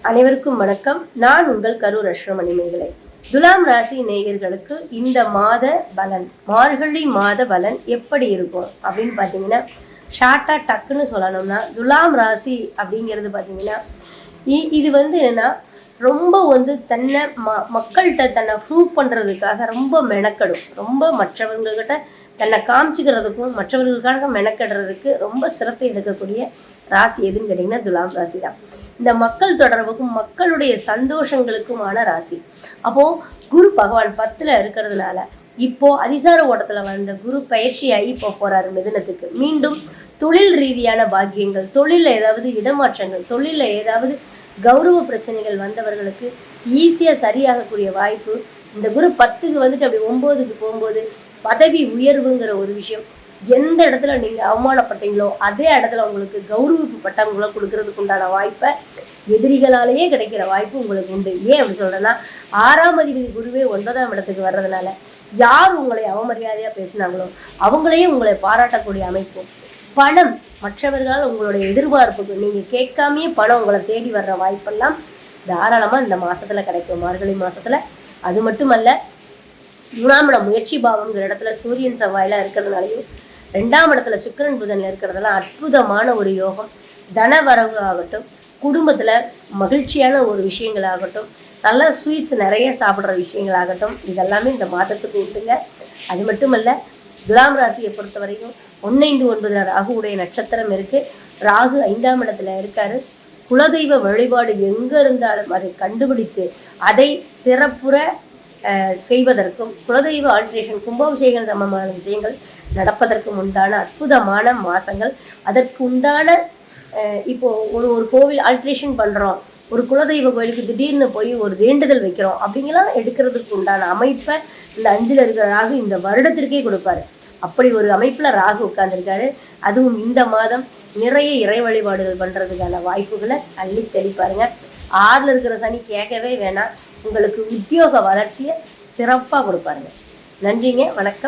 அனைவருக்கும் வணக்கம். நான் உங்கள் கரூர் அஸ்ரமணிமேகலை. துலாம் ராசி நேயர்களுக்கு இந்த மாத பலன், மார்கழி மாத பலன் எப்படி இருக்கும் அப்படின்னு பார்த்தீங்கன்னா, ஷார்ட்டாக டக்குன்னு சொல்லணும்னா, துலாம் ராசி அப்படிங்கிறது பார்த்தீங்கன்னா, இது என்னன்னா ரொம்ப தன்னை மக்கள்கிட்ட தன்னை ப்ரூவ் பண்ணுறதுக்காக ரொம்ப மெனக்கடும். ரொம்ப மற்றவங்கக்கிட்ட தன்னை காமிச்சிக்கிறதுக்கும் மற்றவர்களுக்காக மெனக்கடுறதுக்கு ரொம்ப சிரத்தை எடுக்கக்கூடிய ராசி எதுன்னு கேட்டிங்கன்னா துலாம் ராசி தான். இந்த மக்கள் தொடர்புக்கும் மக்களுடைய சந்தோஷங்களுக்குமான ராசி. அப்போது குரு பகவான் 10ல் இருக்கிறதுனால இப்போது அதிசார ஓட்டத்தில் வந்த குரு பயிற்சியாகி இப்போ போகிறாரு மிதுனத்துக்கு. மீண்டும் தொழில் ரீதியான பாக்கியங்கள், தொழிலில் ஏதாவது இடமாற்றங்கள், தொழிலில் ஏதாவது கௌரவ பிரச்சனைகள் வந்தவர்களுக்கு ஈஸியாக சரியாகக்கூடிய வாய்ப்பு. இந்த குரு 10க்கு அப்படி 9க்கு போகும்போது பதவி உயர்வுங்கிற ஒரு விஷயம், எந்த இடத்துல நீங்கள் அவமானப்பட்டீங்களோ அதே இடத்துல உங்களுக்கு கௌரவிப்பு பட்டங்களை கொடுக்கறதுக்கு உண்டான வாய்ப்பை எதிரிகளாலேயே கிடைக்கிற வாய்ப்பு உங்களுக்கு உண்டு. ஏன் அப்படி சொல்கிறேன்னா, 6ஆம் அதிபதி குருவே 9ஆம் இடத்துக்கு வர்றதுனால யார் உங்களை அவமரியாதையாக பேசினாங்களோ அவங்களையே உங்களை பாராட்டக்கூடிய அமைப்பு. பணம், மற்றவர்களால் உங்களுடைய எதிர்பார்ப்புக்கு நீங்கள் கேட்காமையே பணம் உங்களை தேடி வர்ற வாய்ப்பெல்லாம் தாராளமாக இந்த மாதத்தில் கிடைக்கும், மார்கழி மாதத்தில். அது மட்டுமல்ல, 3ஆம் இடம் முயற்சி பாவம்ங்கிற இடத்துல சூரியன் செவ்வாயெல்லாம் இருக்கிறதுனாலையும் 2ஆம் இடத்துல சுக்கிரன் புதன்ல இருக்கிறதெல்லாம் அற்புதமான ஒரு யோகம். தனவரவு ஆகட்டும், குடும்பத்தில் மகிழ்ச்சியான ஒரு விஷயங்களாகட்டும், நல்ல ஸ்வீட்ஸ் நிறைய சாப்பிட்ற விஷயங்களாகட்டும், இதெல்லாமே இந்த மாதத்துக்கு உண்டுங்க. அது மட்டுமல்ல, துலாம் ராசியை பொறுத்த வரைக்கும் 159 ராகுவுடைய நட்சத்திரம் இருக்குது. ராகு 5ஆம் இடத்துல இருக்காரு. குலதெய்வ வழிபாடு எங்கே இருந்தாலும் அதை கண்டுபிடித்து அதை சிறப்புற செய்வதற்கும், குலதெய்வ ஆல்ட்ரேஷன், கும்பாபிஷேகம் சம்பந்தமான விஷயங்கள் நடப்பதற்கும் உண்டான அற்புதமான மாதங்கள். அதற்கு உண்டான இப்போது ஒரு கோவில் ஆல்ட்ரேஷன் பண்ணுறோம், ஒரு குலதெய்வ கோயிலுக்கு திடீர்னு போய் ஒரு வேண்டுதல் வைக்கிறோம் அப்படிங்கலாம் எடுக்கிறதுக்கு உண்டான அமைப்பை இந்த 5ல் இருக்கிற ராகு இந்த வருடத்திற்கே கொடுப்பாரு. அப்படி ஒரு அமைப்பில் ராகு உட்கார்ந்துருக்காரு. அதுவும் இந்த மாதம் நிறைய இறை வழிபாடுகள் பண்ணுறதுக்கான வாய்ப்புகளை அள்ளி தெளிப்பாருங்க. 6ல் இருக்கிற சனி கேட்கவே வேணாம், உங்களுக்கு உத்தியோக வளர்ச்சியை சிறப்பாக கொடுப்பாருங்க. நன்றிங்க, வணக்கம்.